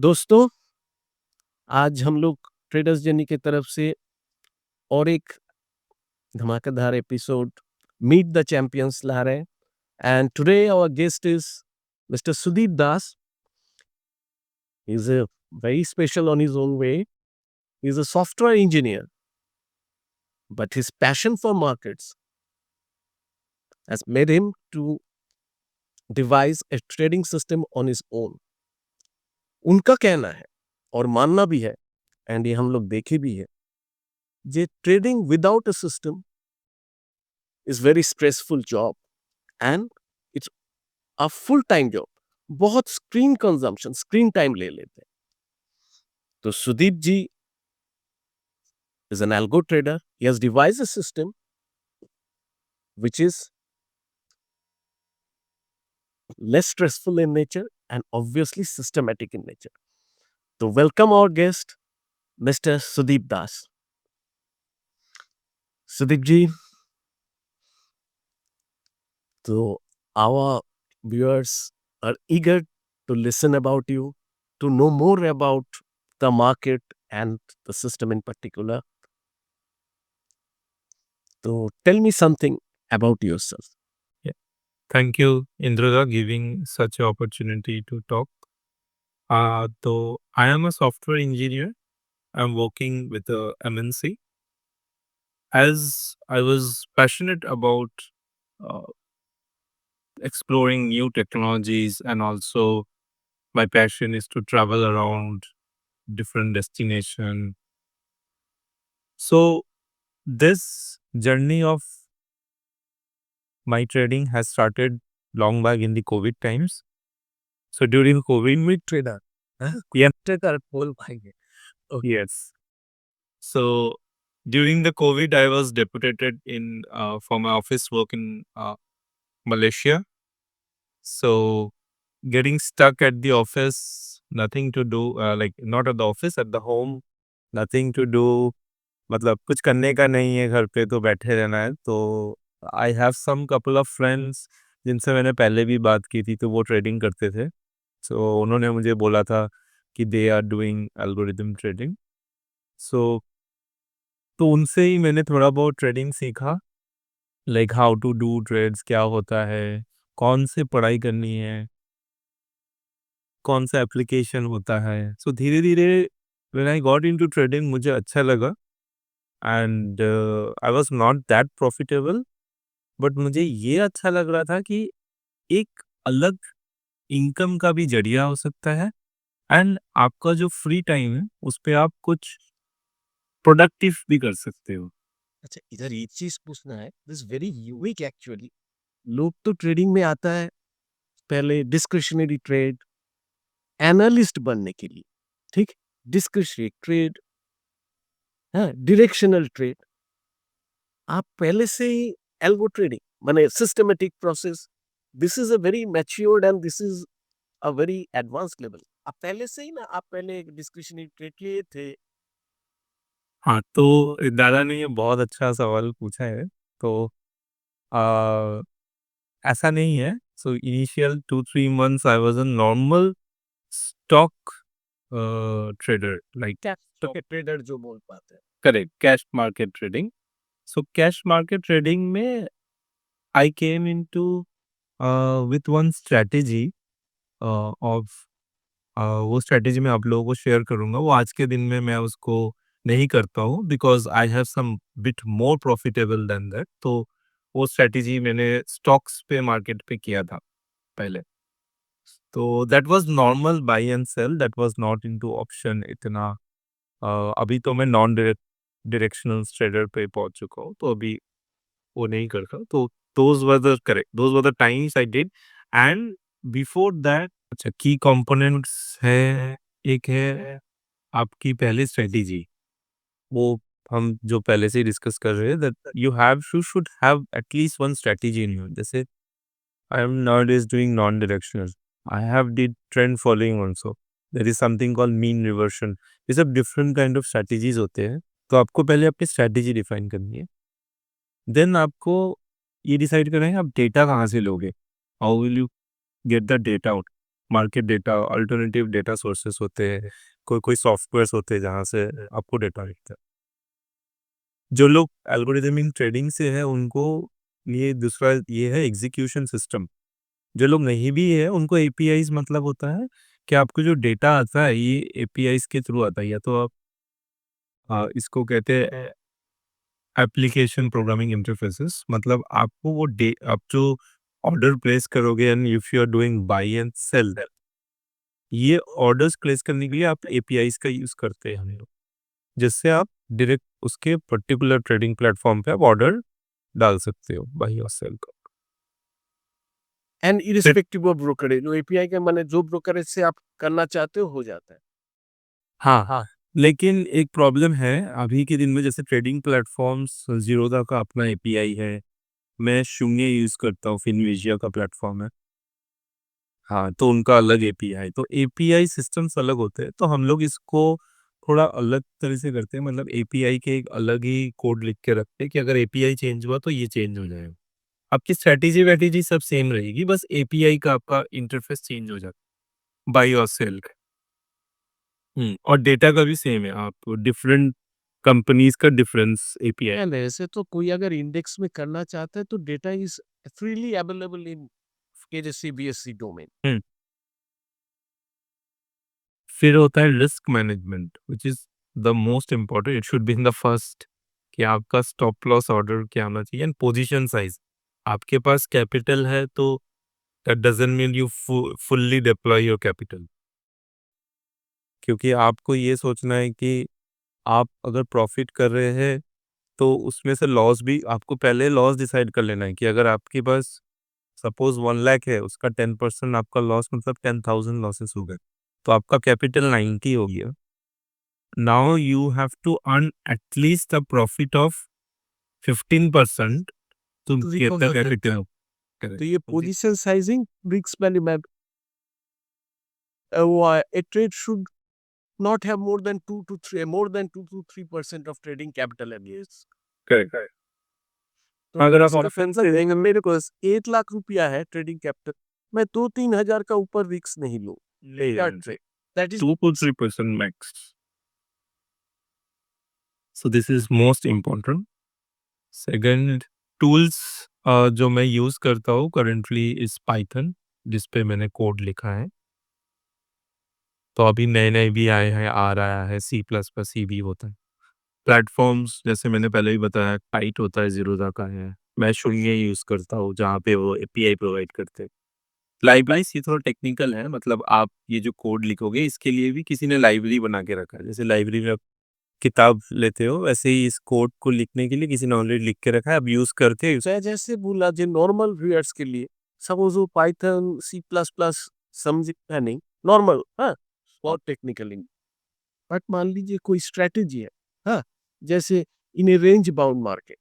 दोस्तों, आज हम लोग ट्रेडर्स जर्नी की तरफ से और एक धमाकेदार एपिसोड मीट द चैंपियंस ला रहे हैं and today our guest is mister Sudeep Das. He is a very special on his own way. He is a software engineer, but his passion for markets has made him to devise a trading system on his own. उनका कहना है और मानना भी है and ये हम लोग देखे भी है, ये trading without a system is very stressful job and it's a full time job. बहुत स्क्रीन कंजम्पशन, स्क्रीन टाइम ले लेते हैं. तो सुदीप जी is an algo trader. He has devised a system which is less stressful in nature and obviously systematic in nature. So welcome our guest, Mr. Sudeep Das. Sudeep ji, so our viewers are eager to listen about you, to know more about the market and the system in particular. So tell me something about yourself. Yeah. Thank you, Indra, giving such an opportunity to talk. So I am a software engineer. I'm working with a MNC. As I was passionate about uh, exploring new technologies, and also my passion is to travel around different destinations. So this journey of my trading has started long back in the COVID times. So during COVID, With trader. Huh? yeah, Trader बोल पाएंगे. Okay. yes. So during the COVID, I was deputed in for my office work in Malaysia. So getting stuck at the office, nothing to do, like not at the office, at the home, nothing to do. मतलब कुछ करने का नहीं है घर पे, तो बैठे रहना है. तो I have some couple of friends जिनसे मैंने पहले भी बात की थी, तो वो ट्रेडिंग करते थे. सो उन्होंने मुझे बोला था कि they are doing algorithm trading. So तो उनसे ही मैंने थोड़ा बहुत ट्रेडिंग सीखा, like how to do trades, क्या होता है, कौन से पढ़ाई करनी है, कौन सा एप्लीकेशन होता है. सो धीरे धीरे when I got into trading मुझे अच्छा लगा, and I was not that profitable, but मुझे ये अच्छा लग रहा था कि एक अलग इनकम का भी जरिया हो सकता है, एंड आपका जो फ्री टाइम है उस पे आप कुछ प्रोडक्टिव भी कर सकते हो. अच्छा, इधर एक चीज पूछना है. This very unique actually. लोग तो ट्रेडिंग में आता है पहले डिस्क्रिशनरी ट्रेड, एनालिस्ट बनने के लिए. ठीक, डिस्क्रिशनरी ट्रेड, हाँ, डायरेक्शनल ट्रेड. आप पहले से ही एल्गो ट्रेडिंग माने systematic process. This is a very matured and this is a very advanced level. आप पहले से ही ना, आप पहले डिस्क्रिशनरी ट्रेड किए थे. हाँ, तो दादा ने ये बहुत अच्छा सवाल पूछा है. तो आ, ऐसा नहीं है. So initial 2-3 months I was a normal stock trader, like stock trader जो बोल पाते हैं. Correct, cash market trading. So cash market trading में I came into with one strategy of, वो स्ट्रेटेजी मैं आप लोगों को शेयर करूंगा. वो आज के दिन में मैं उसको नहीं करता हूँ, because I have some bit more profitable than that. तो वो स्ट्रेटेजी मैंने स्टॉक्स पे मार्केट पे किया था पहले. तो that was normal buy and sell, that was not into option इतना. अभी तो मैं नॉन डायरेक्शनल ट्रेडर पे पहुंच चुका हूँ, तो अभी वो नहीं करता. तो those were the correct, those were the times I did. And before that, अच्छा, की कंपोनेंट्स है. एक है आपकी पहले स्ट्रेटेजी, वो हम जो पहले से ही डिस्कस कर रहे हैं, that you should have at least one strategy in you. जैसे I am nowadays doing non-directional. I have did trend following also. There is something called mean reversion. ये सब डिफरेंट काइंड ऑफ स्ट्रेटेजीज होते हैं. तो आपको पहले अपनी स्ट्रेटेजी डिफाइन करनी है. देन आपको ये डिसाइड करना है आप डेटा कहाँ से लोगे. How will you get the data out. Market data, alternative data sources होते हैं, कोई सॉफ्टवेयर्स होते हैं जहाँ से आपको डेटा मिलता है। जो लोग एल्गोरिदमिक ट्रेडिंग से है उनको ये दूसरा ये है एग्जीक्यूशन सिस्टम। जो लोग नहीं भी है उनको एपीआईज मतलब होता है कि आपको जो डेटा आता है ये एपीआईज के थ्रू आता है, या तो आप इसको कहते हैं एप्लीकेशन प्रोग्रामिंग इंटरफेसेस। मतलब आपको वो डे आप जो ऑर्डर प्लेस करोगे and if you are doing buy and sell, ये ऑर्डर्स प्लेस करने के लिए आप एपीआईज का यूज करते हैं हम लोग, जिससे आप डायरेक्ट उसके पर्टिकुलर ट्रेडिंग प्लेटफॉर्म पे आप ऑर्डर डाल सकते हो बाई और सेल का। एंड इरिस्पेक्टिव ऑफ ब्रोकरेज, जो एपीआई का माने जो ब्रोकरेज से आप करना चाहते हो जाता है। हाँ, लेकिन एक प्रॉब्लम है अभी के दिन में, जैसे ट्रेडिंग प्लेटफॉर्म्स ज़ीरोधा का अपना एपीआई है, मैं शून्य यूज़ करता हूँ, फिनविजिया का प्लेटफॉर्म है। हाँ, तो उनका अलग एपीआई, तो एपीआई सिस्टम्स अलग होते हैं, तो हम लोग इसको थोड़ा अलग तरह से करते हैं। मतलब एपीआई के एक अलग ही कोड लिख के रखते हैं कि अगर एपीआई चेंज हुआ तो ये चेंज हो जाएगा। आपकी स्ट्रैटेजी वैटेजी सब सेम रहेगी, बस एपीआई का आपका इंटरफेस चेंज हो जाता है, बाई और सेल का। और डेटा का भी सेम है, आप डिफरेंट कंपनीज का डिफरेंस एपीआई। एंड ऐसे तो कोई अगर इंडेक्स में करना चाहता है तो data is freely available in के सीबीएसई डोमेन। फिर होता है risk management, which is the most important, it should be in the first, कि आपका स्टॉप लॉस ऑर्डर क्या होना चाहिए एंड पोजीशन साइज। आपके पास कैपिटल है तो that doesn't mean you fully deploy your capital, क्योंकि आपको ये सोचना है कि आप अगर प्रॉफिट कर रहे हैं तो उसमें से लॉस भी आपको पहले लॉस डिसाइड कर लेना है कि अगर आपके पास सपोज 1 लाख है, उसका 10% आपका लॉस मतलब 10,000 लॉसेस हो गए, तो आपका कैपिटल 90 हो गया। Now you have to earn at least a profit of 15% to To get the recover that. Capital. तो ये correct. Position sizing risk management, a trade should not have more than 2 to 3% of trading capital at least. Correct. तो अगर आप इसका option मतलब है, मेरे पास 1 लाख रुपया है ट्रेडिंग कैपिटल, मैं 2-3 हजार का ऊपर रिस्क नहीं लूं। क्या trade that is 2 to 3% max, so this is most important. Second, tools जो मैं यूज़ करता हूँ करेंटली इज़ पाइथन, जिस पे मैंने कोड लिखा है। तो अभी नए-नए भी आए हैं, आ रहा है, सी प्लस प्लस सी भी होता है। प्लेटफ़ॉर्म्स जैसे मैंने पहले भी बताया, काइट होता है, ज़ीरोधा का है। मैं शून्य यूज़ करता हूँ, जहाँ पे वो एपीआई प्रोवाइड करते हैं। लाइवलाइज़ ये थोड़ा टेक्निकल है, मतलब आप ये जो कोड लिखोगे, इसके लिए भी किसी ने लाइब्रेरी बना के रखा है। जैसे लाइब्रेरी में आप किताब लेते हो, वैसे ही इस कोड को लिखने के लिए किसी ने ऑलरेडी लिख के रखा है, आप यूज़ करते हो। चाहे जैसे बोला जो नॉर्मल व्यूअर्स के लिए सपोज वो पाइथन सी प्लस प्लस समझता नहीं, नॉर्मल, हाँ, बहुत टेक्निकली। बट मान लीजिए कोई स्ट्रेटेजी है, हाँ, जैसे in a range bound market,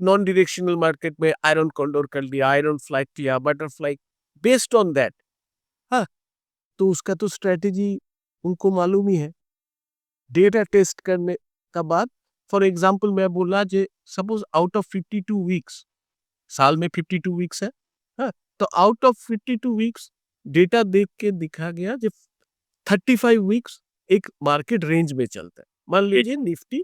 non directional market में आयरन कॉन्डोर कर लिया, आयरन फ्लाइट किया, बटरफ्लाई, बेस्ड ऑन दैट, हाँ, तो उसका तो स्ट्रेटेजी उनको मालूम ही है। डेटा टेस्ट करने का बाद, फॉर एग्जांपल मैं बोला जे सपोज आउट ऑफ 52 वीक्स, साल में 52 वीक्स है, हाँ, तो आउट ऑफ 52 वीक्स डेटा देख के दिखा गया जो 35 वीक्स एक मार्केट रेंज में चलता है। मान लीजिए निफ्टी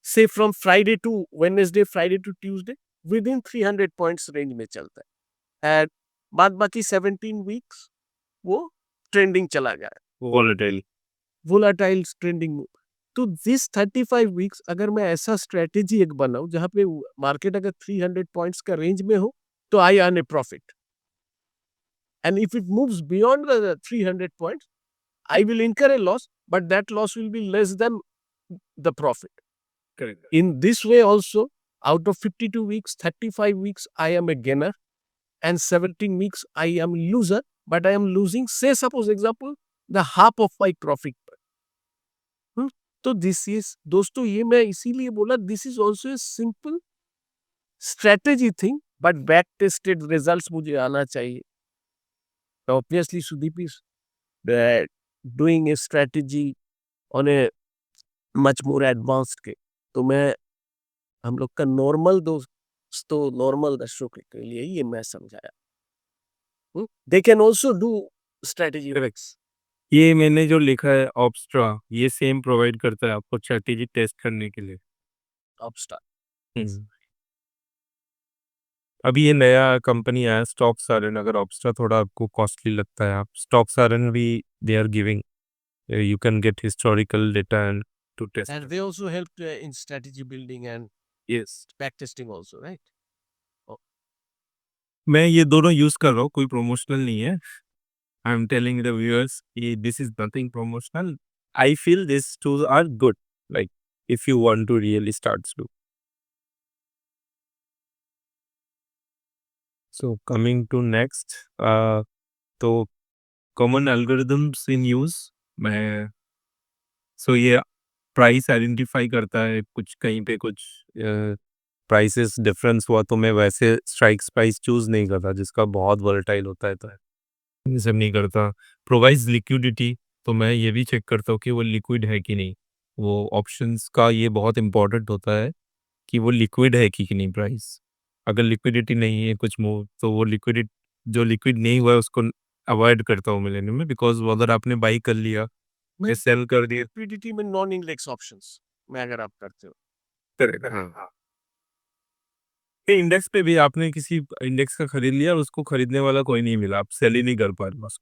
से from Friday to Wednesday, Friday to Tuesday within 300 points range में चलता है, एंड बाद बाकी 17 वीक्स वो ट्रेंडिंग चला गया है, वोलेटाइल। Volatile trending move. तो दिस 35 वीक्स अगर मैं ऐसा स्ट्रेटेजी एक बनाऊं जहां पे मार्केट अगर 300 पॉइंट्स का रेंज में हो तो I earn A profit, and if it moves beyond the 300 points I will incur a loss, but that loss will be less than the profit. Correct. In this way also, out of 52 weeks, 35 weeks I am a gainer and 17 weeks I am loser, but I am losing, say suppose example, the half of my profit. Hmm? तो this is, दोस्तों ये मैं इसीलिए बोला this is also a simple strategy thing, but back tested results मुझे आना चाहिए. तो obviously Sudeep is doing a strategy on a much more advanced के, तो मैं हम लोग का नॉर्मल दोस्तों, नॉर्मल दर्शकों के लिए ये मैं समझाया। They can also do strategy works. ये मैंने जो लिखा है ऑब्स्ट्रा, ये सेम प्रोवाइड करता है आपको स्ट्रैटेजी टेस्ट करने के लिए। Upstart. अभी ये नया कंपनी आया स्टॉक सारन, अगर ऑब्स्ट्रा थोड़ा आपको कॉस्टली लगता है, आप स्टॉक सारन भी they are giving, you can get historical data and to test And it. they also help in strategy building and Yes. back testing also, right? मैं ये दोनों यूज कर रहा हूँ, कोई प्रमोशनल नहीं है। I am telling the viewers this is nothing promotional. I feel this tools are good, like if you want to really start to. So coming to next, तो कॉमन एल्गोरिदम्स इन यूज। मैं ये price identify करता है, कुछ कहीं पे कुछ prices difference हुआ तो मैं वैसे स्ट्राइक्स प्राइस चूज नहीं करता जिसका बहुत वोलेटाइल होता है, तो ये सब नहीं करता। प्रोवाइड्स लिक्विडिटी, तो मैं ये भी चेक करता हूँ कि वो लिक्विड है कि नहीं। वो ऑप्शंस का ये बहुत इंपॉर्टेंट होता है कि वो लिक्विड है कि नहीं प्राइस। अगर लिक्विडिटी नहीं है कुछ मूव, तो वो जो लिक्विड नहीं हुआ है उसको अवॉइड करता हूँ मैं लेने में, बिकॉज अगर आपने बाई कर लिया, मैं सेल कर दिया, Liquidity में नॉन इंडेक्स ऑप्शंस में अगर आप करते हो, करेगा। हाँ, इंडेक्स पे भी आपने किसी इंडेक्स का खरीद लिया और उसको खरीदने वाला कोई नहीं मिला, आप सेल ही नहीं कर पा रहे बस।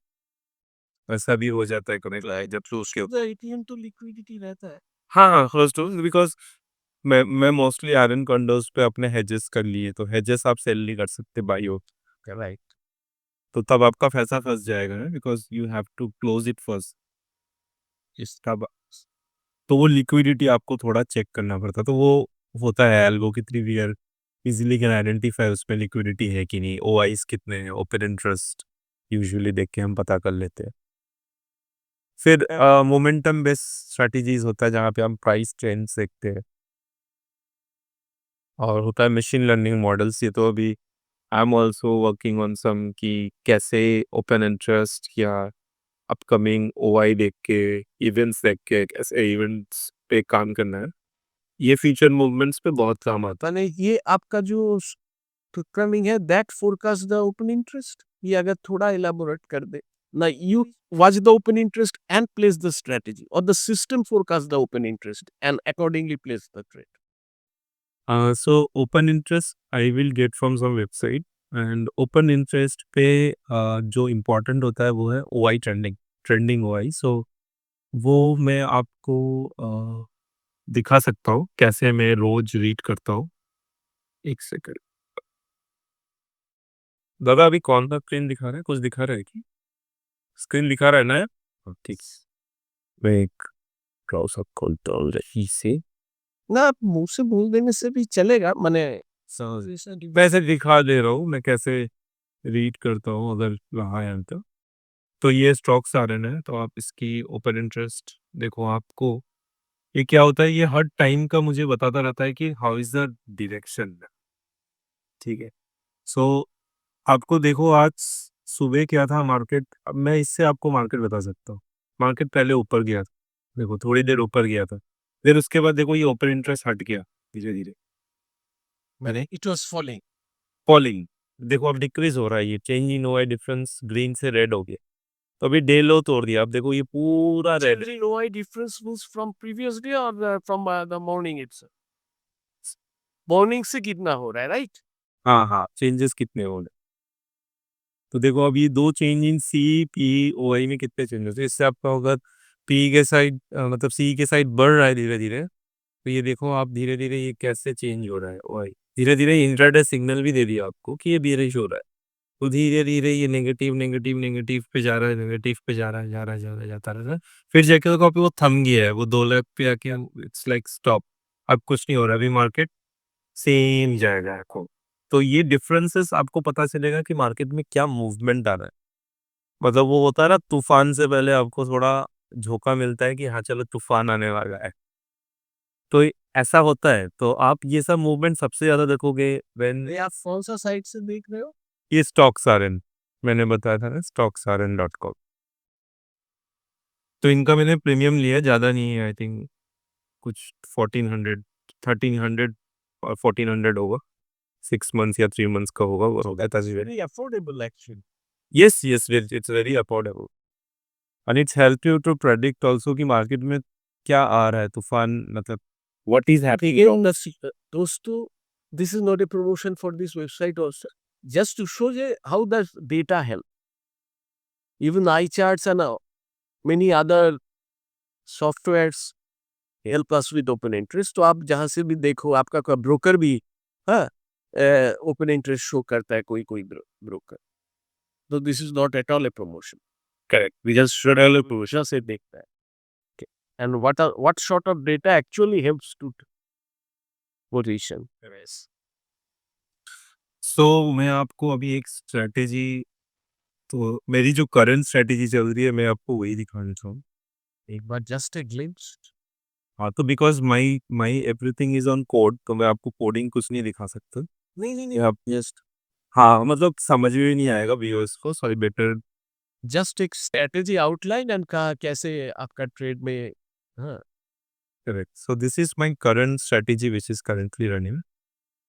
ऐसा भी हो जाता है कभी कभार जब तो उसके एटीएम तो लिक्विडिटी रहता है। हाँ हाँ क्लोज टू, बिकॉज मैं मोस्टली आयरन कंडोज पे अपने हेजेस कर लिए, तो हेजेस आप सेल नहीं कर सकते बाई हो, राइट। तो तब आपका पैसा फंस जाएगा ना, because you have to close it first. इस तब तो वो लिक्विडिटी आपको थोड़ा चेक करना पड़ता, तो वो होता है एल्गो कितनी भी इजीली कैन आइडेंटिफाई उसमें लिक्विडिटी है कि नहीं, ओ आईज कितने हैं, ओपन इंटरेस्ट यूजुअली देख के हम पता कर लेते हैं। फिर मोमेंटम बेस्ड स्ट्रेटजीज होता है जहाँ पे हम प्राइस ट्रेंड देखते हैं, और होता है मशीन लर्निंग मॉडल्स। ये तो अभी I am also working on some कि कैसे ओपन इंटरेस्ट या अपकमिंग ओ आई देख के, इवेंट्स देख के कैसे इवेंट्स पे काम करना है। ये फ्यूचर मूवमेंट्स पे बहुत काम आता पता नहीं ये आपका जो कमिंग है that forecast the open interest, ये अगर थोड़ा इलाबोरेट कर दे ना, you watch the open interest and place the strategy, or the system forecast the open interest and accordingly place the trade. है। So open interest I will get from some website, and open interest पे जो important होता है वो है ओ आई trending ओ आई। सो वो मैं आपको दिखा सकता हूँ कैसे मैं रोज रीड करता हूँ। एक सेकंड दादा, अभी कौन सा स्क्रीन दिखा रहा है, कुछ दिखा रहा है कि स्क्रीन दिखा रहा है ना यार? हाँ, ठीक। मैं एक ब्राउज़र खोलता हूँ रही से। ना आप मुंह से बोल देने से भी चलेगा, मैंने वैसे दिखा दे रहा हूँ मैं कैसे रीड करता हूँ, अगर रहा है तो ये स्टॉक्स आ रहे हैं, तो आप इसकी ओपन इंटरेस्ट देखो। आपको ये क्या होता है, ये हर टाइम का मुझे बताता रहता है कि हाउ इज द डायरेक्शन। ठीक है। सो आपको देखो आज सुबह क्या था मार्केट, अब मैं इससे आपको मार्केट बता सकता हूँ। मार्केट पहले ऊपर गया था, देखो थोड़ी देर ऊपर गया था, फिर उसके बाद देखो ये ओपन इंटरेस्ट हट गया धीरे धीरे, मैंने इट वाज फॉलिंग। फॉलिंग। देखो अब डिक्रीज हो रहा है, ये change in OI difference green से रेड हो गया, तो अभी डे लो तोड़ दिया। अब देखो ये पूरा red. Change in OI difference was from previous day or from the morning itself? Morning से कितना हो रहा है, राइट? हाँ हाँ, चेंजेस कितने हो रहे, तो देखो अब ये दो change in C P O आई में कितने चेंजेस है। इससे आपका होगा पी के साइड मतलब सी के साइड बढ़ रहा है धीरे धीरे, तो ये देखो आप धीरे धीरे ये कैसे चेंज हो रहा है ओ आई। धीरे धीरे इंट्राडे सिग्नल भी दे दिया आपको कि ये बेरिश हो रहा है, तो धीरे धीरे ये नेगेटिव नेगेटिव नेगेटिव पे जा रहा है, नेगेटिव पे जा रहा है, जा रहा है, जा रहा है, जाता रहा है। फिर जाके तो कभी वो थम गया है, वो 2 लाख पे आके इट्स लाइक स्टॉप। अब कुछ नहीं हो रहा, अभी मार्केट सेम जाएगा आपको। तो ये डिफरेंसेस आपको पता चलेगा कि मार्केट में क्या मूवमेंट आ रहा है। मतलब वो होता है ना, तूफान से पहले आपको थोड़ा झोंका मिलता है कि हाँ चलो तूफान आने वाला है, तो ऐसा होता है। तो आप ये सब मूवमेंट सबसे ज्यादा देखोगे व्हेन ये आप कौन सा साइट से देख रहे हो? ये स्टॉक्स आर इन, मैंने बताया था ना stocksrn.com। तो इनका मैंने प्रीमियम लिया, ज़्यादा नहीं है, आई थिंक कुछ 1400 1300 और 1400 होगा, 6 मंथ्स या 3 मंथ्स का होगा, वो होगा था जी। Very affordable actually. Yes, yes, it's very affordable. And it's help you to predict also कि मार्केट में क्या आ रहा है तूफान, मतलब what is happening. Again, दोस्तों, this is not a promotion for this website also. Just to show you how does data help. Even iCharts and many other softwares help us with open interest. तो आप जहाँ से भी देखो, आपका कोई broker भी हाँ ओपन इंटरेस्ट शो करता है, कोई कोई ब्रोकर. तो this is not at all a promotion. Correct. We just should have a promotion से देखता है. Okay. And what sort of data actually helps to position? So मैं आपको अभी एक स्ट्रेटेजी, तो मेरी जो करंट स्ट्रेटेजी चल रही है मैं आपको वही दिखाना चाहूँ. एक बार just a glimpse. हाँ, तो because my my everything is on code, तो मैं आपको कोडिंग कुछ नहीं दिखा सकता. नहीं नहीं नहीं. आप जस्ट, हाँ मतलब समझ में नहीं आएगा व्यूअर्स को, सॉरी बेटर. जस्ट एक स्ट्रेटेजी आउटलाइन एंड कहा कैसे आपका ट्रेड में. हाँ. Correct. So this is my current strategy which is currently running.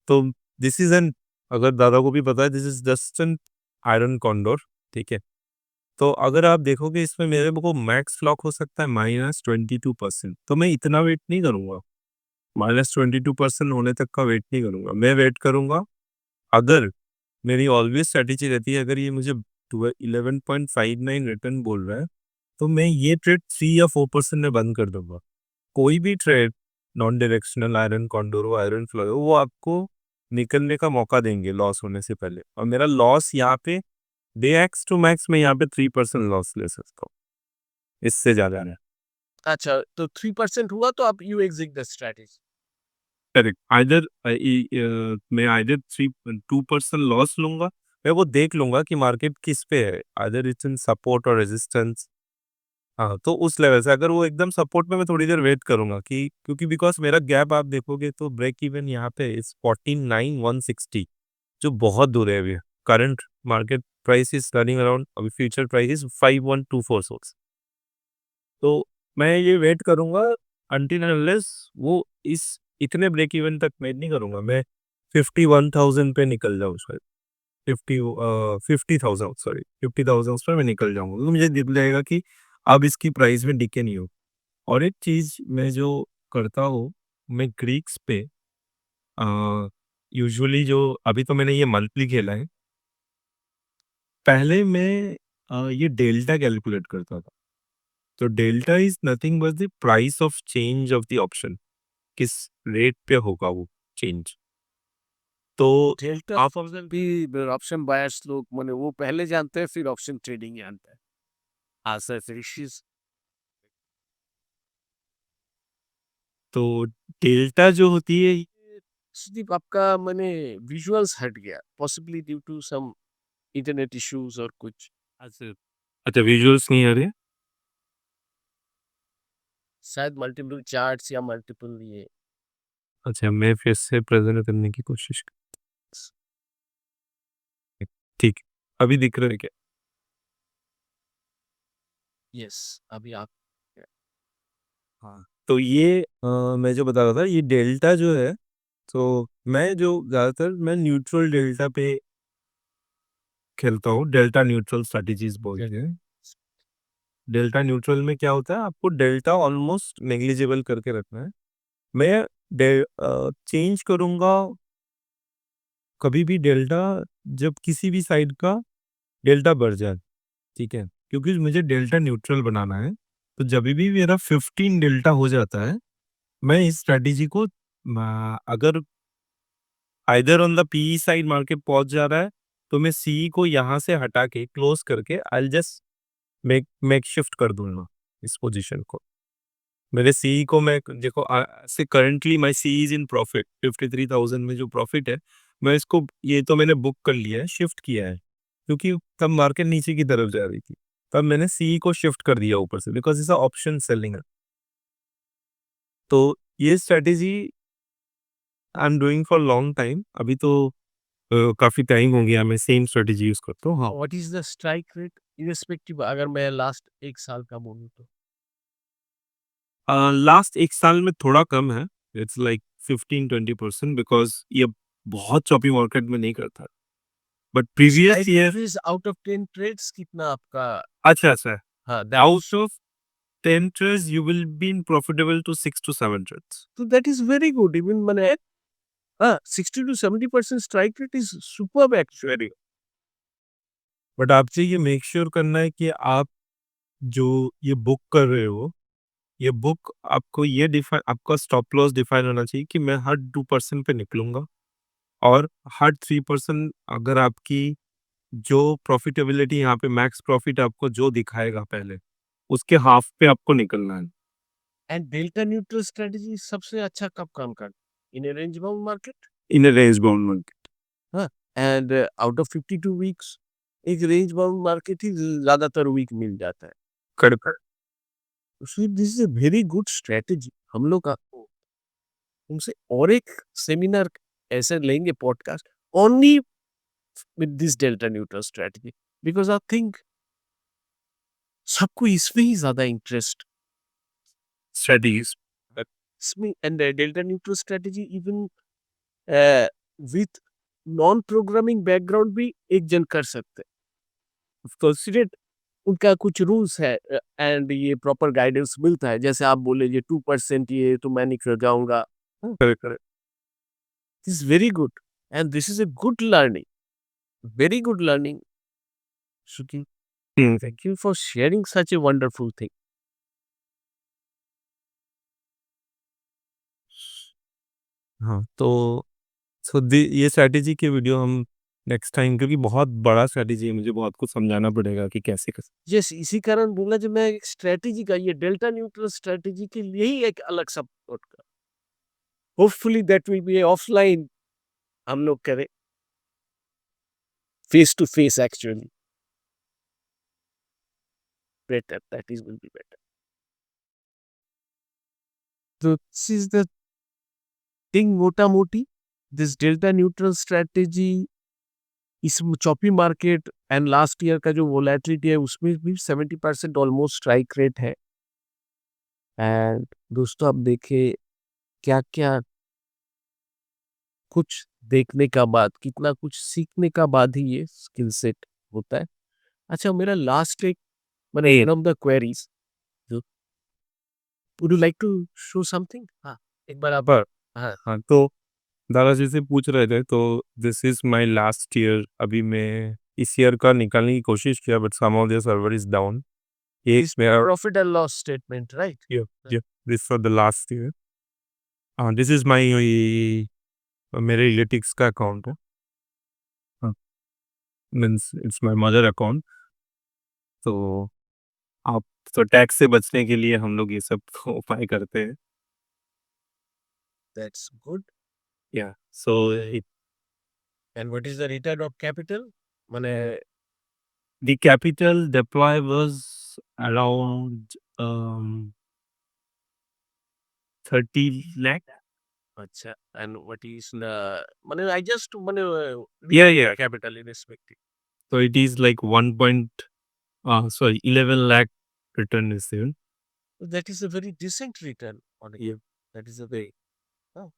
तो दिस इज एन, अगर दादा को भी पता है, this is just an iron condor. ठीक है. तो अगर आप देखोगे इसमें मेरे को मैक्स फ्लॉक हो सकता है -22%. तो मैं इतना वेट नहीं करूंगा, -22% होने तक का वेट नहीं करूंगा. मैं वेट करूंगा, अगर मेरी ऑलवेज स्ट्रेटेजी रहती है, अगर ये मुझे 11.59 रिटर्न बोल रहा है, तो मैं ये ट्रेड 3 या 4% में बंद कर दूंगा. कोई भी trade, non directional iron condor हो, आयरन फ्लो हो, वो आपको निकलने का मौका देंगे लॉस होने से पहले. और मेरा लॉस यहाँ पे डे एक्स टू मैक्स में यहाँ पे 3% लॉस ले सकता हूँ, इससे ज्यादा नहीं. अच्छा, तो 3% हुआ तो आप you exit the strategy. Correct. Either मैं आइदर 2% लॉस लूंगा. मैं वो देख लूंगा कि मार्केट किस पे है, आइदर इट्स इन सपोर्ट और रेजिस्टेंस. हाँ, तो उस लेवल से अगर वो एकदम सपोर्ट में, मैं थोड़ी देर वेट करूंगा कि, क्योंकि बिकॉज मेरा गैप आप देखोगे तो ब्रेक इवन यहाँ पे इज 49,160, जो बहुत दूर है अभी. Current market price is running around, अभी फ्यूचर प्राइस इज 51,246. तो मैं ये वेट करूंगा अनटिल अनलेस वो इस इतने ब्रेक इवन तक वेट नहीं करूंगा. मैं 51,000 पे निकल जाऊँ शायद. 50,000, सॉरी 50,000 पर मैं निकल जाऊंगा, तो मुझे दिख जाएगा कि अब इसकी प्राइस में डिके नहीं हो. और एक चीज मैं जो करता हूँ, मैं ग्रीक्स पे यूजुअली, जो अभी तो मैंने ये मंथली खेला है, पहले मैं ये डेल्टा कैलकुलेट करता था. तो delta is nothing but the price of change of the option, किस रेट पे होगा वो चेंज. तो डेल्टा आप ऑप्शन भी ऑप्शन बायर्स लोग माने वो पहले जानते हैं, फिर ऑप्शन ट्रेडिंग जानते हैं. हाँ सर, फिर तो डेल्टा जो होती है, सिर्फ आपका मैंने विजुअल्स हट गया, possibly due to some internet issues और कुछ. अच्छा अच्छा विजुअल्स नहीं आ रहे. शायद मल्टीपल चार्ट्स या मल्टीपल ये. अच्छा, मैं फिर से प्रेजेंट करने की कोशिश ठीक है. अभी दिख रहा है क्या? यस, अभी आप. हाँ, तो ये मैं जो बता रहा था, ये डेल्टा जो है, तो मैं जो ज़्यादातर मैं न्यूट्रल डेल्टा पे खेलता हूँ. डेल्टा न्यूट्रल स्ट्रैटेजीज बोलते हैं. डेल्टा न्यूट्रल में क्या होता है, आपको डेल्टा ऑलमोस्ट नेग्लिजिबल करके रखना है. मैं चेंज करूँगा कभी भी डेल्टा जब किसी भी साइड का डेल्टा बढ़ जाए. ठीक है, क्योंकि मुझे डेल्टा न्यूट्रल बनाना है. तो जब भी मेरा 15 डेल्टा हो जाता है, मैं इस स्ट्रैटेजी को अगर either on the PE side market पहुंच जा रहा है, तो मैं सी को यहाँ से हटा के क्लोज करके आई जस्ट मेक शिफ्ट कर दूंगा इस पोजीशन को. मेरे सी को मैं देखो, से currently my C is in profit, 53,000 में जो प्रॉफिट है, मैं इसको, ये तो मैंने बुक कर लिया है, शिफ्ट किया है, क्योंकि तब मार्केट नीचे की तरफ जा रही थी. तब मैंने सी को शिफ्ट कर दिया ऊपर से, बिकॉज इस ऑप्शन सेलिंग है. तो ये strategy I am doing for long time. अभी तो काफी टाइम हो गया मैं सेम स्ट्रेटेजी यूज करता हूँ. हाँ, what is the strike rate irrespective, अगर मैं लास्ट एक साल का बोलूँ तो. लास्ट एक साल में थोड़ा कम है. इट्स लाइक 15-20%, बिकॉज ये बहुत चॉपी मार्केट में नहीं करता. but previous Strike year, is out of 10 trades कितना आपका? अच्छा, हाँ, that out of 10 trades, you will be profitable to 6 to 7 trades. so that is very good. Even मैंने 60 to 70% strike rate is superb actually. But आपसे ये make sure करना है कि आप जो ये बुक कर रहे हो, ये बुक आपको ये डिफाइन, आपका स्टॉप लॉस डिफाइन होना चाहिए कि मैं हर 2% पे निकलूंगा, और हर 3% अगर आपकी जो प्रॉफिटेबिलिटी यहाँ पे मैक्स प्रॉफिट आपको जो दिखाएगा पहले, उसके हाफ पे आपको निकलना है। And delta neutral strategy सबसे अच्छा कब काम कर? In a range bound market? In a range bound market. हाँ, and out of 52 weeks एक रेंज बाउंड मार्केट ही ज्यादातर वीक मिल जाता है। Correct. So this is a very good strategy. हम लोग आपको तुमसे और एक सेमिनार ऐसे लेंगे podcast only with this delta neutral strategy because I think सबको इसमें ही ज्यादा इंटरेस्ट स्ट्रेटजीज। इसमें and delta neutral strategy even with non programming background भी एक जन कर सकते हैं कंसिडर उनका कुछ रूल्स है एंड ये प्रॉपर गाइडेंस मिलता है जैसे आप बोले ये 2% ये तो मैं निकल जाऊंगा correct correct. This very good and this is a good learning very good learning Shruti. Thank you for sharing such a wonderful thing. हाँ, तो ये स्ट्रैटेजी की वीडियो हम नेक्स्ट टाइम, क्योंकि बहुत बड़ा स्ट्रैटेजी है, मुझे बहुत कुछ समझाना पड़ेगा कि कैसे कैसे। यस इसी कारण बोला जब मैं स्ट्रेटेजी का ये डेल्टा न्यूट्रल स्ट्रेटेजी के लिए ही एक अलग सपोर्ट का hopefully that will be offline हम लोग करें face to face actually better that is will be better तो दिस इज द थिंग मोटा मोटी दिस डेल्टा न्यूट्रल स्ट्रेटेजी इस choppy market and last year का जो वोलेटिलिटी है उसमें भी 70% ऑलमोस्ट स्ट्राइक रेट है एंड दोस्तों आप देखें क्या क्या कुछ देखने का बाद कितना कुछ सीखने का बाद ही ये स्किल सेट होता है अच्छा मेरा लास्ट एक मैंने one of the queries would you like to show something हाँ एक बार आप हाँ हाँ, तो दादाजी से पूछ रहे थे, तो this is my last year. अभी मैं इस ईयर का निकालने की कोशिश किया, but some of the server is down. ये दिस मेरा profit and loss statement right this for the last year. This is my मेरे रिलेटिव्स का अकाउंट है, means it's my mother account. तो आप, तो टैक्स से बचने के लिए हम लोग ये सब उपाय करते हैं। दैट्स गुड या so and what is the return of capital माने the capital deploy was around 30 lakh. अच्छा एंड व्हाट इज माने आई जस्ट माने Yeah. Capital in respect So it is like 11 lakh return is there. that is a very decent return on it. Yeah. That is a very oh,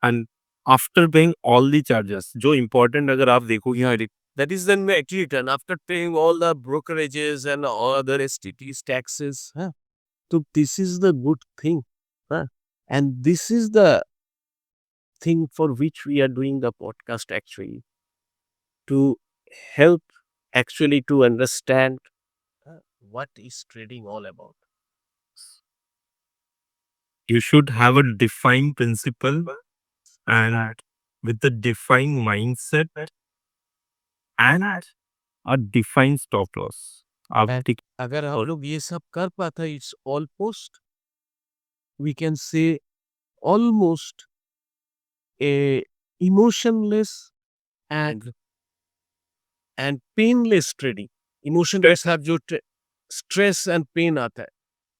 And after paying all the charges, जो important अगर आप देखोगे यहाँ that is the net return after paying all the brokerages and all other STTs taxes. Huh? So this is the good thing. Huh? And this is the thing for which we are doing the podcast actually to help actually to understand what is trading all about. you should have a defined principle, and with the defined mindset and a defined stop loss. आप And अगर हम लोग ये सब कर पाता it's almost we can say almost a emotionless and painless trading. Emotion के साथ जो stress and pain आता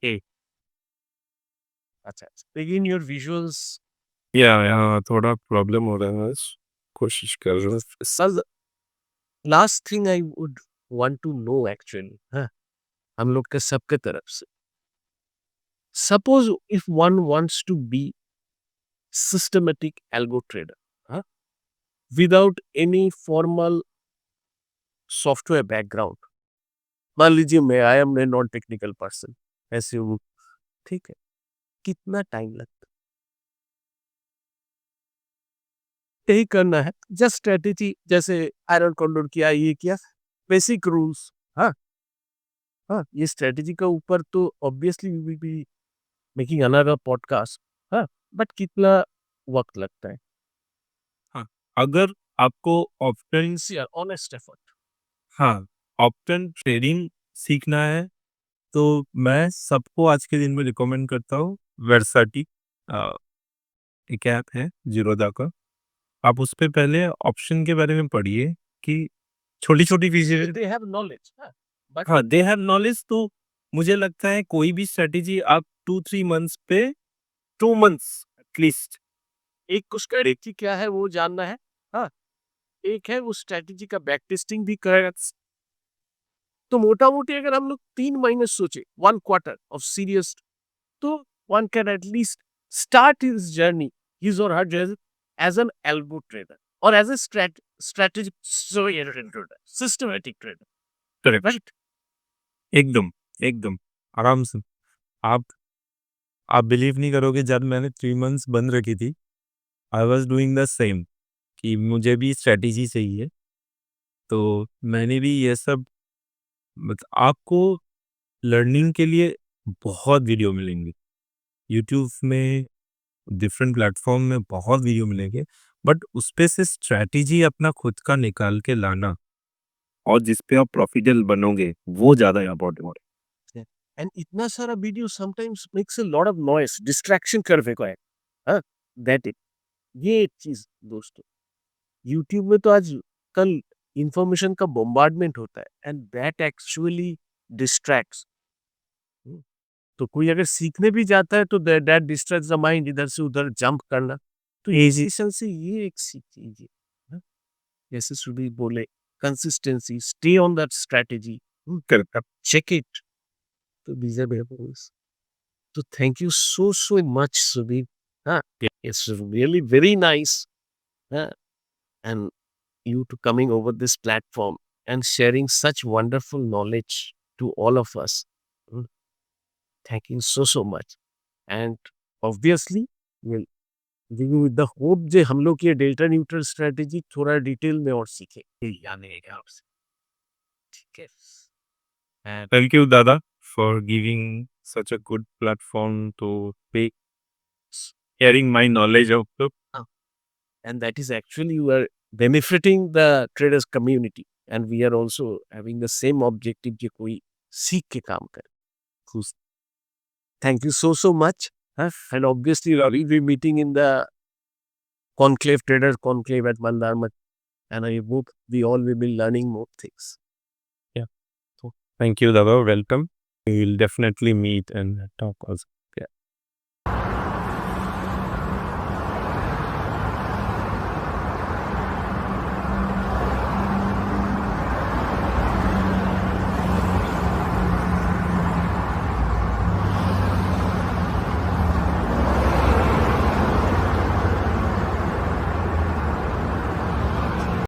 है. अच्छा. Begin your visuals. या थोड़ा प्रॉब्लम हो रहा है, कोशिश कर रहा हूँ। Sir, last thing I would want to know actually. हाँ, हम लोग के सबके तरफ से. Suppose if one wants to be systematic algo trader, huh? Without any formal software background, मान लीजिए मैं I am a non technical person, ऐसे हूँ, ठीक है, कितना टाइम लगता है? यही करना है, जस्ट स्ट्रेटेजी, जैसे आयरन कॉन्डोर किया, ये किया, बेसिक रूल्स। हाँ, हाँ, ये स्ट्रेटेजी का ऊपर तो obviously we will be making another podcast. हाँ, बट कितना वक्त लगता है? हाँ, अगर आपको ऑप्शन सिंसियर ऑनेस्ट एफर्ट। हाँ, ऑप्शन ट्रेडिंग सीखना है तो मैं सबको आज के दिन में रिकमेंड करता हूँ वर्साटी। अ, एक ऐप है ज़ीरोधा का। आप उस पे पहले ऑप्शन के बारे में पढ़िए कि छोटी-छोटी चीज़ें। दे हैव नॉलेज, हाँ, बट हाँ, दे हैव नॉलेज। तो मुझे लगता है कोई भी स्ट्रैटेजी आप 2-3 मंथ्स पे 2 मंथ्स एटलीस्ट। एक उसका स्ट्रेटेजी क्या है वो जानना है। हाँ, एक है वो स्ट्रेटेजी का बैक टेस्टिंग भी कर। तो मोटा-मोटी अगर हम लोग 3 महीने सोचे, 1 क्वार्टर ऑफ सीरियस, तो one can at least start his journey, his or her journey, as an elbow trader or as a strategic trader, systematic trader, correct. right? एकदम, एकदम आराम से। आप आप बिलीव नहीं करोगे, जब मैंने 3 मंथ्स बंद रखी थी, I was doing the same कि मुझे भी स्ट्रैटेजी चाहिए। तो मैंने भी ये सब आपको लर्निंग के लिए बहुत वीडियो मिलेंगे। यूट्यूब में, डिफरेंट प्लेटफ़ॉर्म में बहुत वीडियो मिलेंगे, बट उसपे से स्ट्रैटेजी अपना खुद का निकाल के लाना और जिस पे आप प्रॉफिटेबल बनोगे, वो ज़्यादा इम्पोर्टेंट है। Yeah. And इतना सारा video sometimes makes a lot of noise, distraction कर देगा है, हाँ, that it, ये एक चीज दोस्तों, YouTube में तो आज कल इंफॉर्मेशन का बॉम्बार्डमेंट होता है एंड दैट एक्चुअली डिस्ट्रैक्ट्स। तो कोई अगर सीखने भी जाता है तो दैट डिस्ट्रैक्ट्स द माइंड, इधर से उधर जंप करना। तो एजिशन से ये एक सीख लीजिए, हाँ? जैसे सुबीर बोले, consistency, stay on that strategy, correct. Check it. तो these are my points. So thank you so much, Subir. Huh? Yeah. It's really very nice, huh? And you to coming over this platform and sharing such wonderful knowledge to all of us. Mm, thank you so much. And obviously, we'll with the hope जे हम लोग ये delta neutral strategy थोड़ा detail में और सीखे, यही आने के आपसे, ठीक है? And Thank you, Dada, for giving such a good platform to be sharing my knowledge of the. uh, and that is actually you are benefiting the traders community, and we are also having the same objective कि कोई सीख के काम करे। खुश। Thank you so much. Huh? And obviously, we'll be meeting in the conclave, traders conclave at Mandarmat, and I hope we all will be learning more things. Yeah. So, thank you, Dada. Welcome. We will definitely meet and talk also.